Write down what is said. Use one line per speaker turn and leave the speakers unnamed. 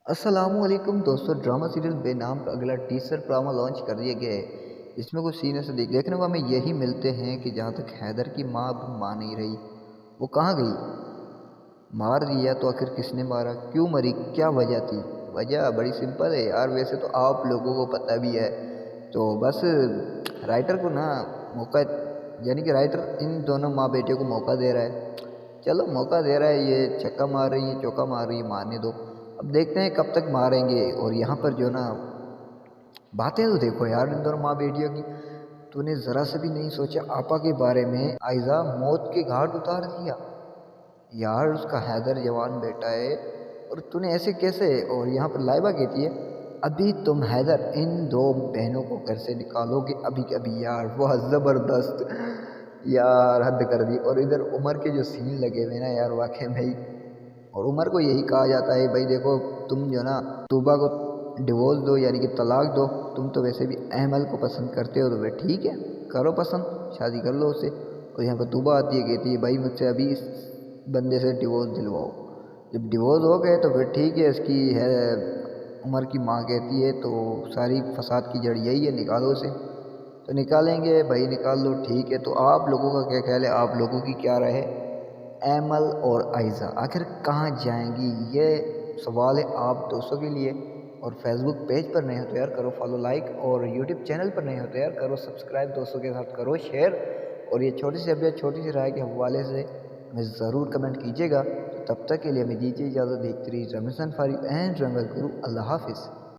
अस्सलामु अलैकुम दोस्तों। ड्रामा सीरियल बेनाम का अगला टीजर ड्रामा लॉन्च कर दिया गया है। इसमें कुछ सीन ऐसे देखने को हमें यही मिलते हैं कि जहाँ तक हैदर की माँ अब मान नहीं रही। वो कहाँ गई? मार दिया तो आखिर किसने मारा? क्यों मरी? क्या वजह थी? वजह बड़ी सिंपल है यार, वैसे तो आप लोगों को पता भी है। तो बस राइटर को ना मौका, यानी कि राइटर इन दोनों माँ बेटियों को मौका दे रहा है। चलो मौका दे रहा है, ये छक्का मार रही है, चौका मार रही है, मारने दो। अब देखते हैं कब तक मारेंगे। और यहाँ पर जो ना बातें तो देखो यार इन दोनों माँ बेटियों की। तूने ज़रा से भी नहीं सोचा आपा के बारे में। आयजा मौत के घाट उतार दिया यार, उसका हैदर जवान बेटा है और तूने ऐसे कैसे? और यहाँ पर लाइबा कहती है अभी तुम हैदर इन दो बहनों को घर से निकालोगे अभी के अभी। यार वाह ज़बरदस्त यार, हद कर दी। और इधर उमर के जो सीन लगे हुए ना यार, वाकई में ही। और उमर को यही कहा जाता है भाई देखो, तुम जो ना तूबा को डिवोर्स दो, यानी कि तलाक दो। तुम तो वैसे भी अहमल को पसंद करते हो तो फिर ठीक है, करो पसंद, शादी कर लो उससे। और यहाँ पर तूबा आती है, कहती है भाई मुझसे अभी इस बंदे से डिवोर्स दिलवाओ। जब डिवोर्स हो गए तो फिर ठीक है, इसकी है। उमर की माँ कहती है तो सारी फसाद की जड़ यही है, निकालो उसे। तो निकालेंगे भाई, निकाल लो, ठीक है। तो आप लोगों का क्या ख्याल है? आप लोगों की क्या राय है? एमल और आयज़ा आखिर कहाँ जाएंगी, ये सवाल है आप दोस्तों के लिए। और फेसबुक पेज पर नए हो तो यार करो फॉलो, लाइक। और यूट्यूब चैनल पर नए हो तो यार करो सब्सक्राइब, दोस्तों के साथ करो शेयर। और ये छोटी सी अपडेट, छोटी सी राय के हवाले से हमें ज़रूर कमेंट कीजिएगा। तो तब तक के लिए हमें दीजिए इजाज़त। देखते रहिए रमज़ान फारिग एंड रंगल गुरु। अल्लाह हाफिज़।